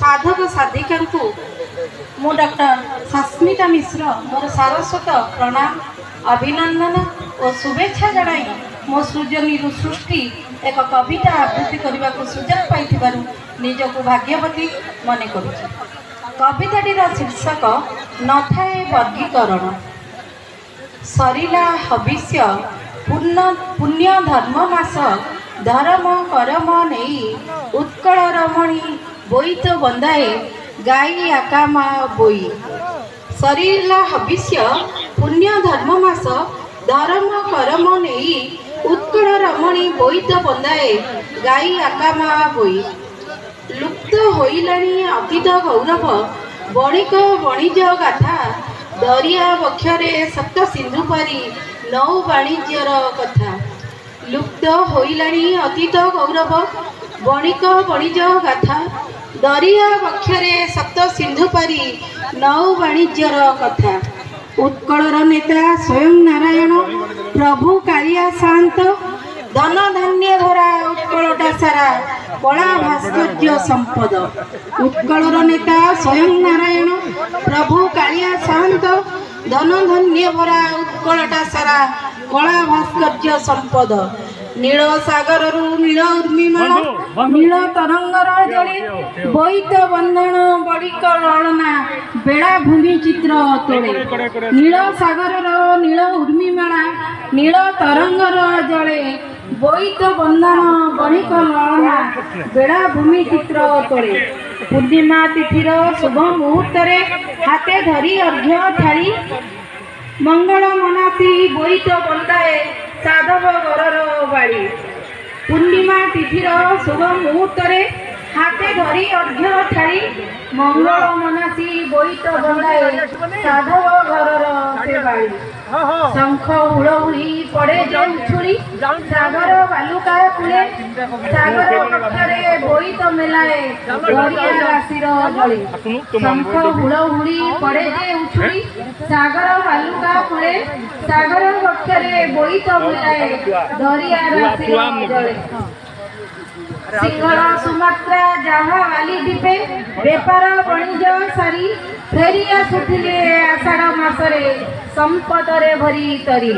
साधक साधिका मु डॉक्टर सस्मिता मिश्र मोर सारस्वत प्रणाम अभिनंदन और शुभेच्छा जनाई मो सृजनी सृष्टि एक कविता आवृत्ति करने को सुजोग पाई निजक भाग्यवती मन करुँ। कविताटीर शीर्षक नथाए वर्गीकरण। सरिला हविष्य पुण्य धर्म मास धर्म करम नहीं उत्कल रमणी बोईत बंदाए गाई आकामा बोई। सरिला हविष्य पुण्य धर्म मास धर्म करम नहीं उत्कल रमणी बोईत बंदाए गाई आकामा बोई। लुप्त होइलाणी अतीत गौरव बणिक वणिज गाथा दरिया बक्षरे सप्त सिंधु परी नौ वाणिज्यर कथा। लुप्त होइलाणी अतीत गौरव बणिक वणिज गाथा दरिया बक्षरे सप्त सिंधु परी नौ वाणिज्यर कथा। उत्कलर नेता स्वयं नारायण प्रभु कालिया शांत धन धान्य भरा उत्कलटा सारा कला भास्कर्य संपद। उत्कलर नेता स्वयं नारायण प्रभु कालिया शांत धन धान्य भरा उत्कलटा सारा कला भास्कर्य संपद। नील सागर नील उर्मिमाल नील तरंगर जले बोईत बंधन बड़िक ललना बेड़ा भूमि चित्र तोड़े। नील सागर नील उर्मिमाला नील तरंगर जले बोईत बंधन बड़िक ललना बेड़ा भूमि चित्र तोड़े। पूर्णिमा तिथिर शुभ मुहूर्त हाथे धरी अर्घ्य थाली मंगल मनासी बोईत बंदाए साधव घरर बाड़ी। पूर्णिमा तिथिर शुभ मुहूर्त हाथे धरी अर्घ्य थाली मंगल मनासी बोईत बंदाए साधव घरर से बाड़ी। शंख हुड़हुड़ी पड़े जे उछुड़ी सागर बालुका कूले सागर पक्षरे बोईत मेलाए दरिया राशिर जले। शंख हुड़हुड़ी पड़े जे उछुड़ी सागर बालुका कूले सागर पक्षरे बोईत मेलाए दरिया राशिर जले। सिंहल सुमात्रा जहा वाली दीपे बेपार वाणिज सारी फेरी आसुथिले आषाढ़ मासरे संपदरे भरी तरी।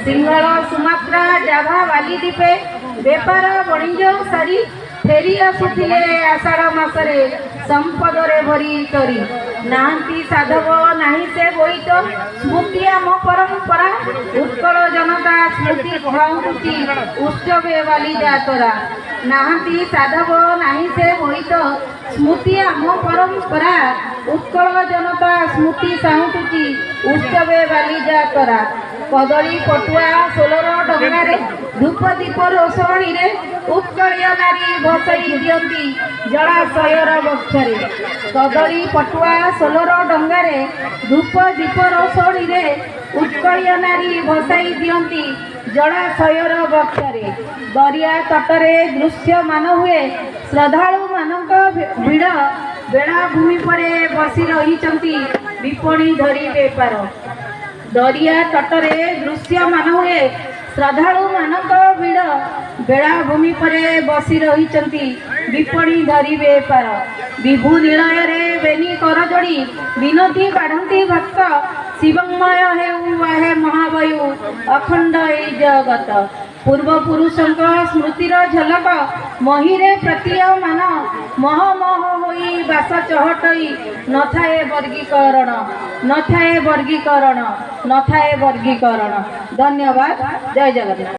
सिंहल सुमात्रा जहा वाली दीपे बेपार वाणिज सारी फेरी आसुथिले आषाढ़ मासरे संपदरे भरी तरी। नाहंती साधव नाही से बोईत स्मृति आम परंपरा उत्कल जनता स्मृति भाऊची उत्सवे वाली जातरा। नाहंती साधव नाही से बोईत स्मृति आम परंपरा उत्कल जनता स्मृति साहुची उत्सवे वाली जातरा। कदली पटुआ सोलर डंगारे धूप दीप रोषणी रे उत्कलीय नारी भसई दियंती जलाशयर बक्षरे। कदली पटुआ सोलर डंगारे धूप दीप रोषणी रे उत्कलीय नारी भसई दियंती जलाशयर बक्षरे। दरिया तटरे दृश्यमान हुए श्रद्धालु मानक भिड़ बेलाभूमि परे बसी रही विपणी धरी बेपार। दरिया तटरे दृश्यमान हुए श्रद्धालु मानक भिड़ बेलाभूमि परे बसी रही विपणी धरी बेपार। विभु निलय बेनी कर जोड़ी विनती बाढ़ती भक्त शिवमय हे महावायु अखंड जगत। पूर्व पुरुषों स्मृतिर झलक महीरे प्रतीयमान मह मह होई बास चहटई नथाए वर्गीकरण नथाए वर्गीकरण नथाए वर्गीकरण। धन्यवाद। जय जगन्नाथ।